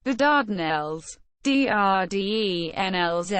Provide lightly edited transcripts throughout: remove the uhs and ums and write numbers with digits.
The Dardanelles, drärdə́nɛlz,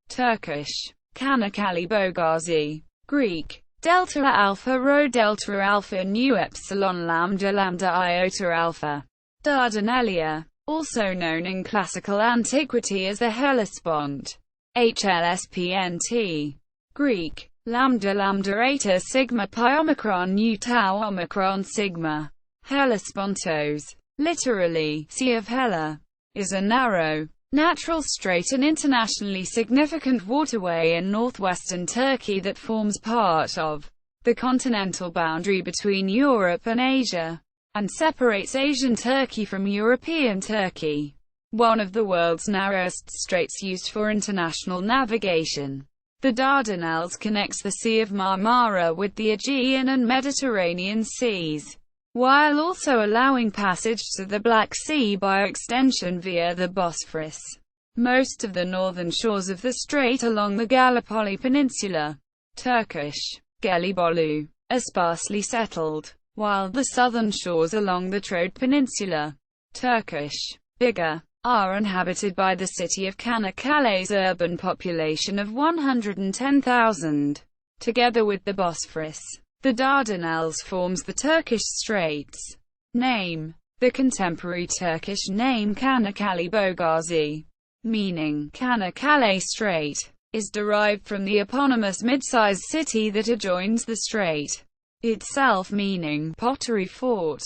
Turkish, Çanakkale Boğazı, Greek, delta alpha rho delta alpha nu epsilon lambda lambda iota alpha. Dardanellia, also known in classical antiquity as the Hellespont, ℏlspnt. Greek, lambda lambda eta sigma pi omicron nu tau omicron sigma. Hellespontos, literally, Sea of Helle, is a narrow, natural strait and internationally significant waterway in northwestern Turkey that forms part of the continental boundary between Europe and Asia, and separates Asian Turkey from European Turkey. One of the world's narrowest straits used for international navigation. The Dardanelles connects the Sea of Marmara with the Aegean and Mediterranean Seas, while also allowing passage to the Black Sea by extension via the Bosphorus. Most of the northern shores of the strait along the Gallipoli Peninsula, Turkish, Gelibolu, are sparsely settled, while the southern shores along the Troad Peninsula, Turkish, Biga, are inhabited by the city of Çanakkale's urban population of 110,000. Together with the Bosphorus, the Dardanelles forms the Turkish Straits. Name: the contemporary Turkish name Çanakkale Boğazı, meaning Çanakkale Strait, is derived from the eponymous mid-sized city that adjoins the strait, itself meaning pottery fort,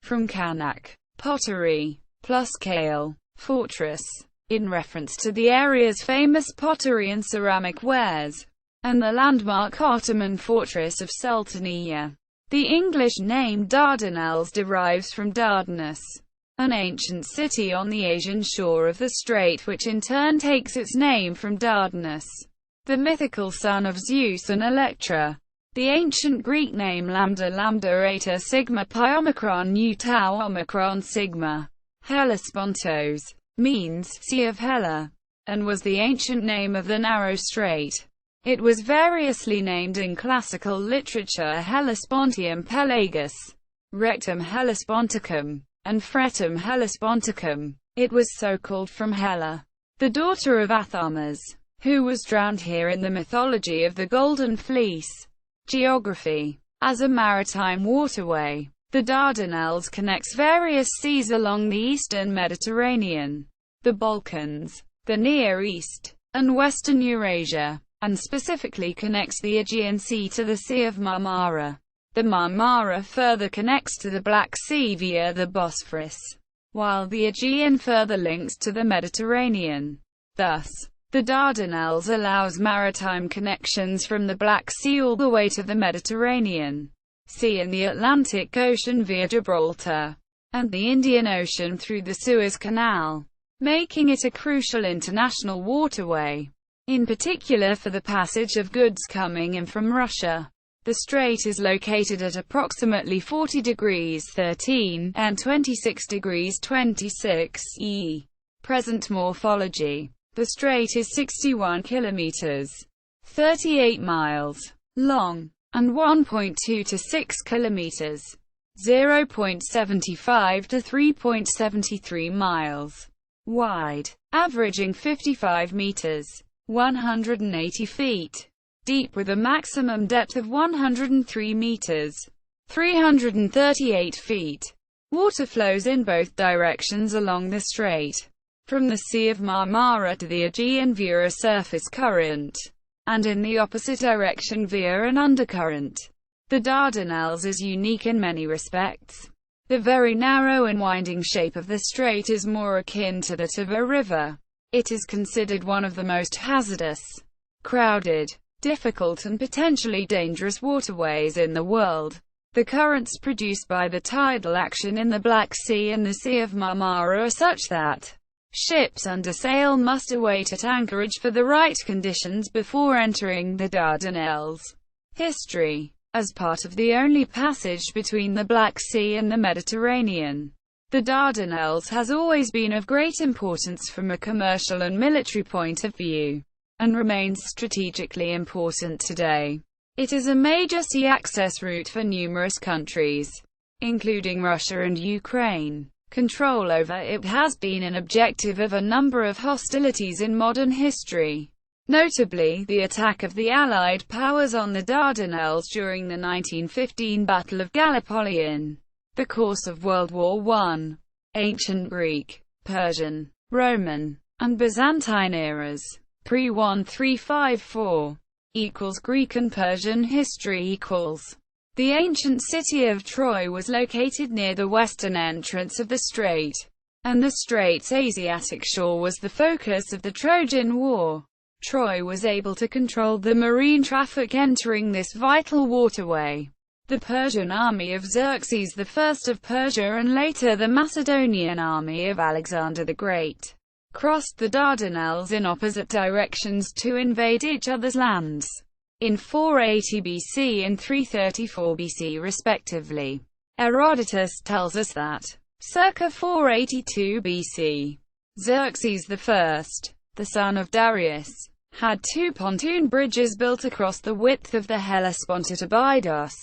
from Çanak, pottery, plus kale, fortress, in reference to the area's famous pottery and ceramic wares, and the landmark Ottoman fortress of Sultaniye. The English name Dardanelles derives from Dardanelles, an ancient city on the Asian shore of the strait, which in turn takes its name from Dardanus, the mythical son of Zeus and Electra. The ancient Greek name lambda lambda eta sigma pi omicron nu tau omicron sigma, Hellespontos, means Sea of Helle, and was the ancient name of the narrow strait. It was variously named in classical literature Hellespontium Pelagus, Rectum Hellesponticum, and Fretum Hellesponticum. It was so called from Helle, the daughter of Athamas, who was drowned here in the mythology of the Golden Fleece. Geography. As a maritime waterway, the Dardanelles connects various seas along the eastern Mediterranean, the Balkans, the Near East, and western Eurasia, and specifically connects the Aegean Sea to the Sea of Marmara. The Marmara further connects to the Black Sea via the Bosphorus, while the Aegean further links to the Mediterranean. Thus, the Dardanelles allows maritime connections from the Black Sea all the way to the Mediterranean Sea and the Atlantic Ocean via Gibraltar, and the Indian Ocean through the Suez Canal, making it a crucial international waterway, in particular for the passage of goods coming in from Russia. The strait is located at approximately 40 degrees 13 and 26 degrees 26 E. Present morphology. The strait is 61 kilometers, 38 miles, long, and 1.2 to 6 kilometers, 0.75 to 3.73 miles, wide, averaging 55 meters, 180 feet, deep with a maximum depth of 103 meters, 338 feet. Water flows in both directions along the strait, from the Sea of Marmara to the Aegean via a surface current, and in the opposite direction via an undercurrent. The Dardanelles is unique in many respects. The very narrow and winding shape of the strait is more akin to that of a river. It is considered one of the most hazardous, crowded, difficult and potentially dangerous waterways in the world. The currents produced by the tidal action in the Black Sea and the Sea of Marmara are such that ships under sail must await at anchorage for the right conditions before entering the Dardanelles. History. As part of the only passage between the Black Sea and the Mediterranean, the Dardanelles has always been of great importance from a commercial and military point of view, and remains strategically important today. It is a major sea access route for numerous countries, including Russia and Ukraine. Control over it has been an objective of a number of hostilities in modern history, notably the attack of the Allied powers on the Dardanelles during the 1915 Battle of Gallipoli in the course of World War I. Ancient Greek, Persian, Roman, and Byzantine eras. Pre-1354 equals Greek and Persian history equals. The ancient city of Troy was located near the western entrance of the strait, and the strait's Asiatic shore was the focus of the Trojan War. Troy was able to control the marine traffic entering this vital waterway. The Persian army of Xerxes I of Persia and later the Macedonian army of Alexander the Great crossed the Dardanelles in opposite directions to invade each other's lands. In 480 BC and 334 BC respectively. Herodotus tells us that, circa 482 BC, Xerxes I, the son of Darius, had two pontoon bridges built across the width of the Hellespont at Abydos,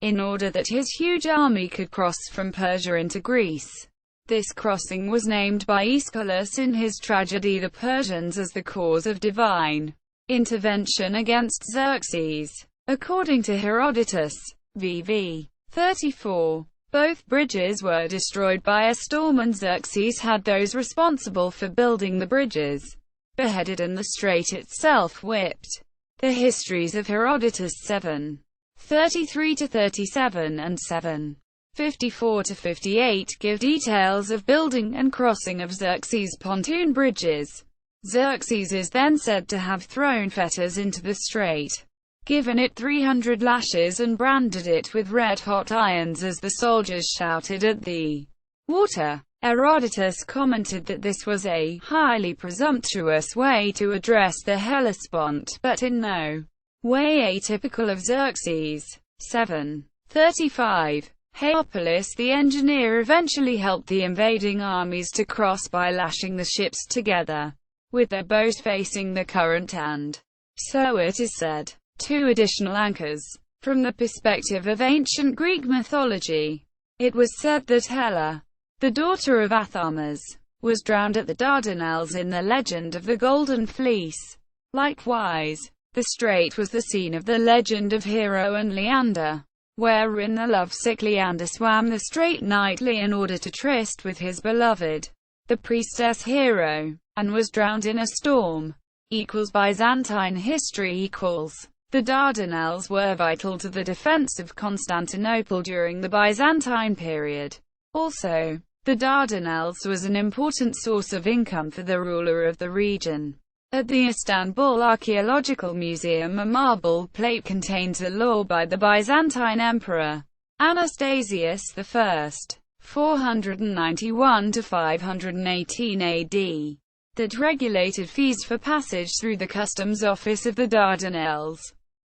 in order that his huge army could cross from Persia into Greece. This crossing was named by Aeschylus in his tragedy The Persians as the cause of divine intervention against Xerxes. According to Herodotus, VV 34, both bridges were destroyed by a storm and Xerxes had those responsible for building the bridges beheaded and the strait itself whipped. The histories of Herodotus 7:33-37 and 7:54-58 give details of building and crossing of Xerxes' pontoon bridges. Xerxes is then said to have thrown fetters into the strait, given it 300 lashes and branded it with red-hot irons as the soldiers shouted at the water. Herodotus commented that this was a highly presumptuous way to address the Hellespont, but in no way atypical of Xerxes. 7:35. Heliopolis the engineer eventually helped the invading armies to cross by lashing the ships together, with their bows facing the current and, so it is said, two additional anchors. From the perspective of ancient Greek mythology, it was said that Helle, the daughter of Athamas, was drowned at the Dardanelles in the legend of the Golden Fleece. Likewise, the strait was the scene of the legend of Hero and Leander, wherein the lovesick Leander swam the strait nightly in order to tryst with his beloved, the priestess Hero, and was drowned in a storm. Byzantine history The Dardanelles were vital to the defense of Constantinople during the Byzantine period. Also, the Dardanelles was an important source of income for the ruler of the region. At the Istanbul Archaeological Museum, a marble plate contains a law by the Byzantine Emperor Anastasius I, 491–518 AD, that regulated fees for passage through the customs office of the Dardanelles.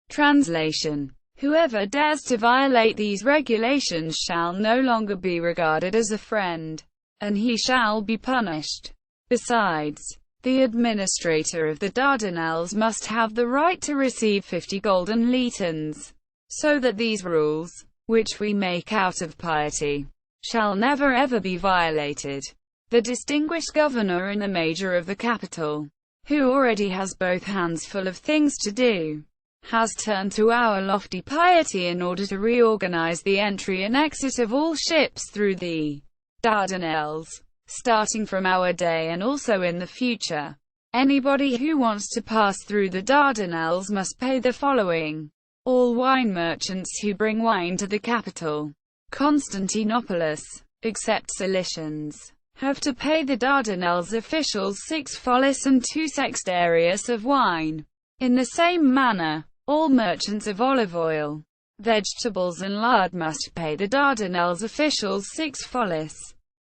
Translation: whoever dares to violate these regulations shall no longer be regarded as a friend, and he shall be punished. Besides, the administrator of the Dardanelles must have the right to receive 50 golden latins, so that these rules, which we make out of piety, shall never ever be violated. The distinguished governor and the major of the capital, who already has both hands full of things to do, has turned to our lofty piety in order to reorganize the entry and exit of all ships through the Dardanelles, starting from our day and also in the future. Anybody who wants to pass through the Dardanelles must pay the following. All wine merchants who bring wine to the capital, Constantinopolis, except Cilicians, have to pay the Dardanelles officials 6 follis and 2 sextarius of wine. In the same manner, all merchants of olive oil, vegetables and lard must pay the Dardanelles officials 6 follis.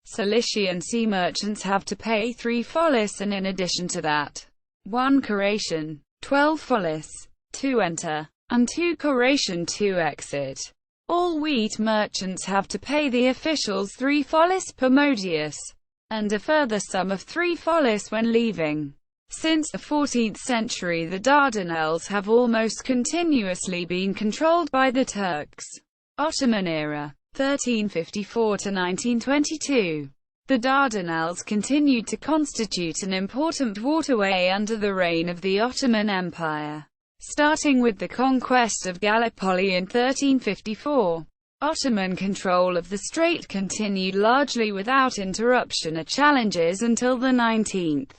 Cilician sea merchants have to pay 3 follis and in addition to that, 1 coration, 12 follis, 2 enter, and 2 coration 2 exit. All wheat merchants have to pay the officials 3 follis per modius, and a further sum of 3 follis when leaving. Since the 14th century the Dardanelles have almost continuously been controlled by the Turks. Ottoman era, 1354–1922. The Dardanelles continued to constitute an important waterway under the reign of the Ottoman Empire. Starting with the conquest of Gallipoli in 1354, Ottoman control of the strait continued largely without interruption or challenges until the 19th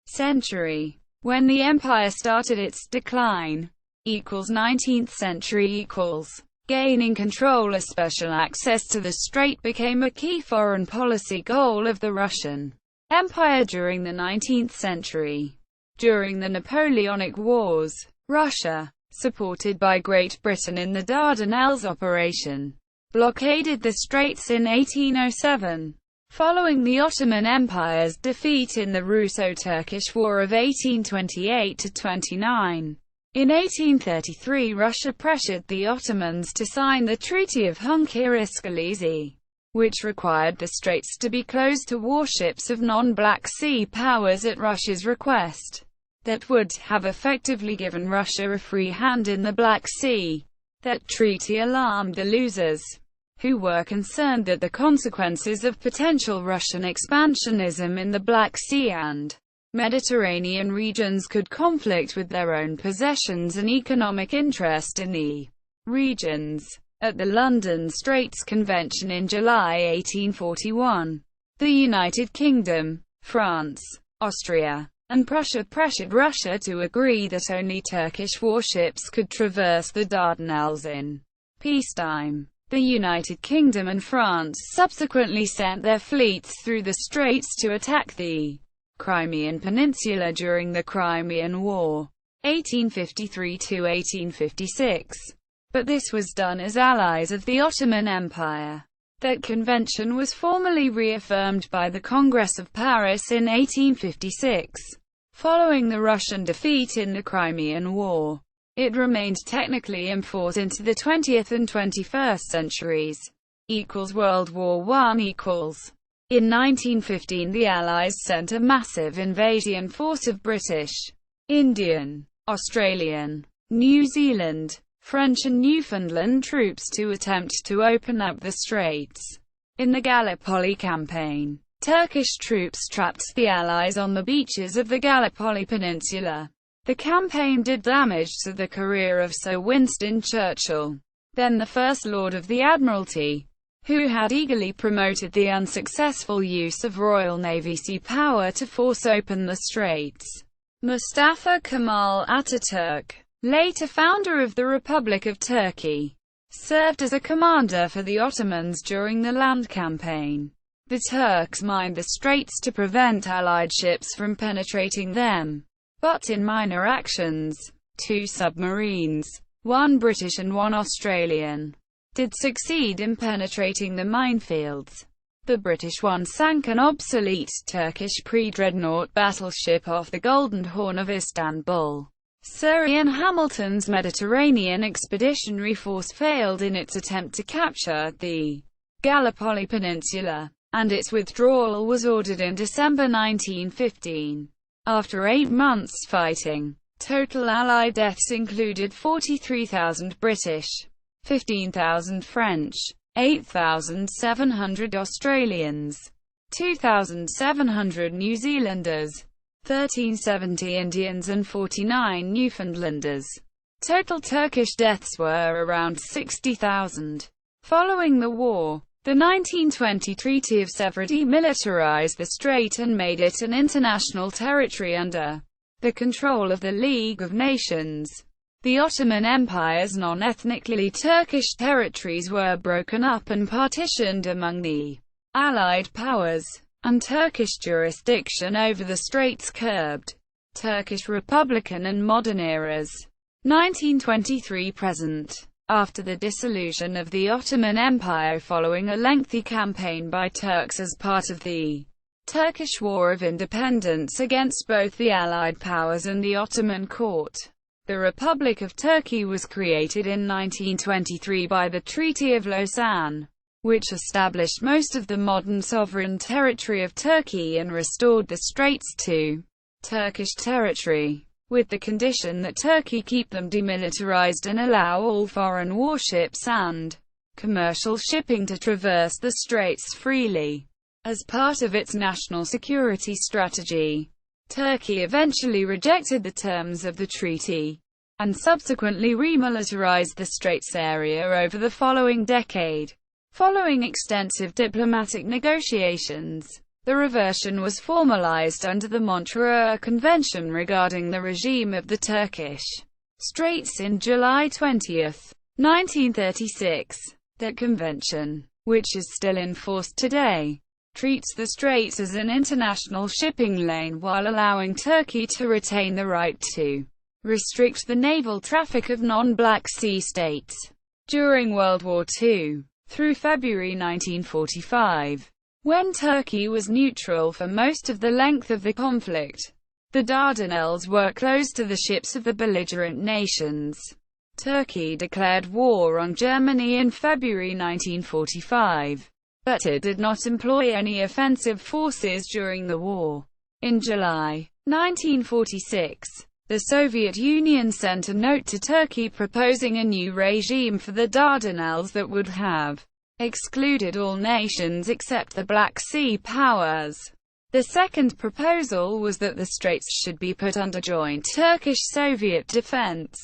century, when the empire started its decline. 19th century Gaining control or special access to the strait became a key foreign policy goal of the Russian Empire during the 19th century. During the Napoleonic Wars, Russia, supported by Great Britain in the Dardanelles operation, blockaded the Straits in 1807. Following the Ottoman Empire's defeat in the Russo-Turkish War of 1828–29, in 1833 Russia pressured the Ottomans to sign the Treaty of Hungaria-Skalisi, which required the Straits to be closed to warships of non-Black Sea powers at Russia's request. That would have effectively given Russia a free hand in the Black Sea. That treaty alarmed the losers, who were concerned that the consequences of potential Russian expansionism in the Black Sea and Mediterranean regions could conflict with their own possessions and economic interest in the regions. At the London Straits Convention in July 1841, the United Kingdom, France, Austria, and Prussia pressured Russia to agree that only Turkish warships could traverse the Dardanelles in peacetime. The United Kingdom and France subsequently sent their fleets through the Straits to attack the Crimean Peninsula during the Crimean War, 1853–1856. But this was done as allies of the Ottoman Empire. That convention was formally reaffirmed by the Congress of Paris in 1856. Following the Russian defeat in the Crimean War, it remained technically in force into the 20th and 21st centuries. World War I. In 1915 the Allies sent a massive invasion force of British, Indian, Australian, New Zealand, French and Newfoundland troops to attempt to open up the straits. In the Gallipoli campaign, Turkish troops trapped the Allies on the beaches of the Gallipoli Peninsula. The campaign did damage to the career of Sir Winston Churchill, then the First Lord of the Admiralty, who had eagerly promoted the unsuccessful use of Royal Navy sea power to force open the straits. Mustafa Kemal Ataturk, later founder of the Republic of Turkey, served as a commander for the Ottomans during the land campaign. The Turks mined the straits to prevent Allied ships from penetrating them. But in minor actions, 2 submarines, 1 British and 1 Australian, did succeed in penetrating the minefields. The British one sank an obsolete Turkish pre-dreadnought battleship off the Golden Horn of Istanbul. Sir Ian Hamilton's Mediterranean Expeditionary Force failed in its attempt to capture the Gallipoli Peninsula, and its withdrawal was ordered in December 1915. After 8 months fighting, total Allied deaths included 43,000 British, 15,000 French, 8,700 Australians, 2,700 New Zealanders, 1,370 Indians and 49 Newfoundlanders. Total Turkish deaths were around 60,000. Following the war, the 1920 Treaty of Sèvres demilitarized the strait and made it an international territory under the control of the League of Nations. The Ottoman Empire's non-ethnically Turkish territories were broken up and partitioned among the Allied powers, and Turkish jurisdiction over the straits curbed. Turkish Republican and modern eras. 1923–present. After the dissolution of the Ottoman Empire following a lengthy campaign by Turks as part of the Turkish War of Independence against both the Allied powers and the Ottoman court, the Republic of Turkey was created in 1923 by the Treaty of Lausanne, which established most of the modern sovereign territory of Turkey and restored the straits to Turkish territory, with the condition that Turkey keep them demilitarized and allow all foreign warships and commercial shipping to traverse the straits freely. As part of its national security strategy, Turkey eventually rejected the terms of the treaty, and subsequently remilitarized the Straits area over the following decade. Following extensive diplomatic negotiations, the reversion was formalized under the Montreux Convention regarding the regime of the Turkish Straits in July 20, 1936. That convention, which is still in force today, treats the Straits as an international shipping lane while allowing Turkey to retain the right to restrict the naval traffic of non-Black Sea states. During World War II, through February 1945, when Turkey was neutral for most of the length of the conflict, the Dardanelles were closed to the ships of the belligerent nations. Turkey declared war on Germany in February 1945, but it did not employ any offensive forces during the war. In July 1946, the Soviet Union sent a note to Turkey proposing a new regime for the Dardanelles that would have excluded all nations except the Black Sea powers. The second proposal was that the Straits should be put under joint Turkish-Soviet defense.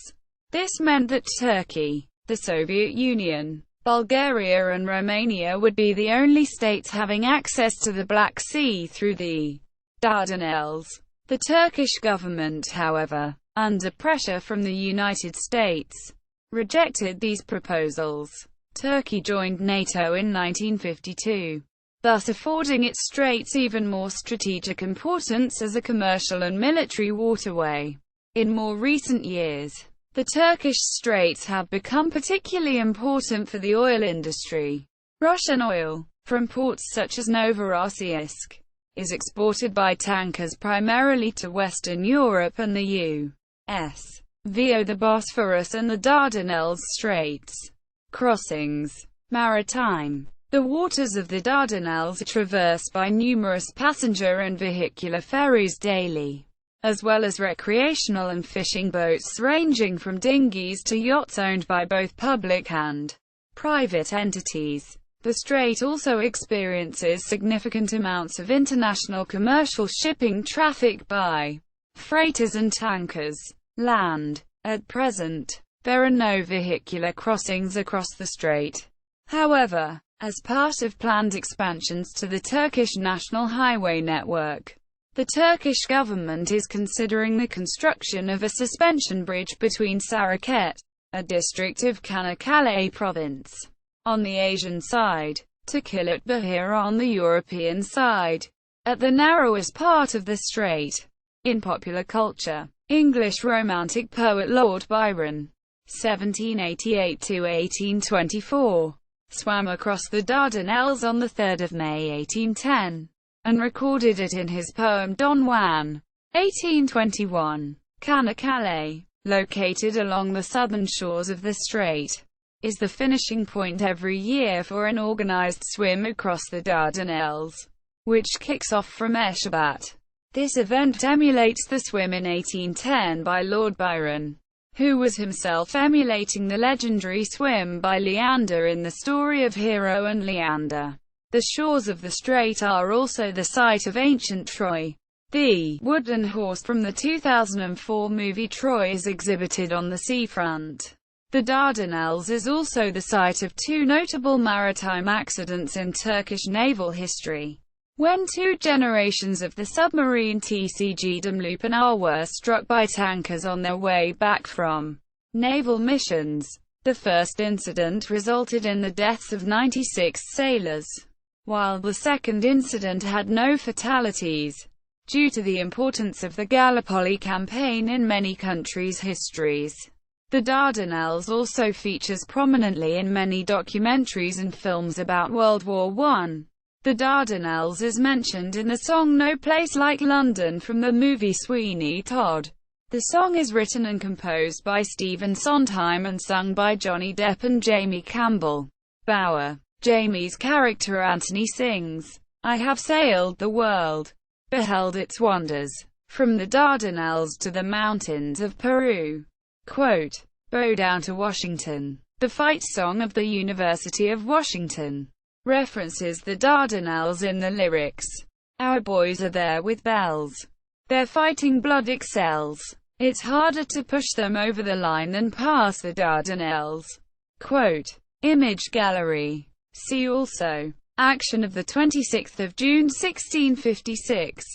This meant that Turkey, the Soviet Union, Bulgaria and Romania would be the only states having access to the Black Sea through the Dardanelles. The Turkish government, however, under pressure from the United States, rejected these proposals. Turkey joined NATO in 1952, thus affording its straits even more strategic importance as a commercial and military waterway. In more recent years, the Turkish straits have become particularly important for the oil industry. Russian oil, from ports such as Novorossiysk, is exported by tankers primarily to Western Europe and the U.S. via the Bosphorus and the Dardanelles Straits. Crossings. Maritime. The waters of the Dardanelles are traversed by numerous passenger and vehicular ferries daily, as well as recreational and fishing boats ranging from dinghies to yachts owned by both public and private entities. The strait also experiences significant amounts of international commercial shipping traffic by freighters and tankers. Land. At present, there are no vehicular crossings across the strait. However, as part of planned expansions to the Turkish national highway network, the Turkish government is considering the construction of a suspension bridge between Saraket, a district of Çanakkale province, on the Asian side, to Kilit on the European side, at the narrowest part of the strait. In popular culture, English Romantic poet Lord Byron, 1788–1824, swam across the Dardanelles on 3 May 1810, and recorded it in his poem Don Juan, 1821. Çanakkale, located along the southern shores of the strait, is the finishing point every year for an organized swim across the Dardanelles, which kicks off from ÄHşehbət. This event emulates the swim in 1810 by Lord Byron, who was himself emulating the legendary swim by Leander in the story of Hero and Leander. The shores of the strait are also the site of ancient Troy. The wooden horse from the 2004 movie Troy is exhibited on the seafront. The Dardanelles is also the site of two notable maritime accidents in Turkish naval history, when two generations of the submarine TCG Dumlupinar were struck by tankers on their way back from naval missions. The first incident resulted in the deaths of 96 sailors, while the second incident had no fatalities, due to the importance of the Gallipoli campaign in many countries' histories. The Dardanelles also features prominently in many documentaries and films about World War I. The Dardanelles is mentioned in the song No Place Like London from the movie Sweeney Todd. The song is written and composed by Stephen Sondheim and sung by Johnny Depp and Jamie Campbell Bower. Jamie's character Anthony sings, "I have sailed the world, beheld its wonders, from the Dardanelles to the mountains of Peru." Quote, "Bow down to Washington," the fight song of the University of Washington. references the Dardanelles in the lyrics. Our boys are there with bells. Their fighting blood excels. It's harder to push them over the line than pass the Dardanelles. Quote. Image gallery. See also. Action of 26 June 1656.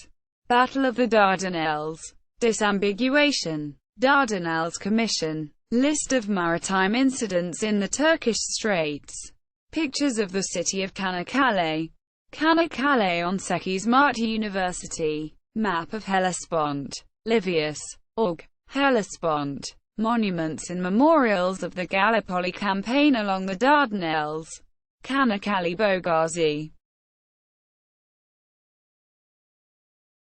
Battle of the Dardanelles. Disambiguation. Dardanelles Commission. List of maritime incidents in the Turkish Straits. Pictures of the city of Çanakkale. Çanakkale on Sekiz Mart University. Map of Hellespont. Livius. Org. Hellespont. Monuments and memorials of the Gallipoli campaign along the Dardanelles. Çanakkale Boğazı.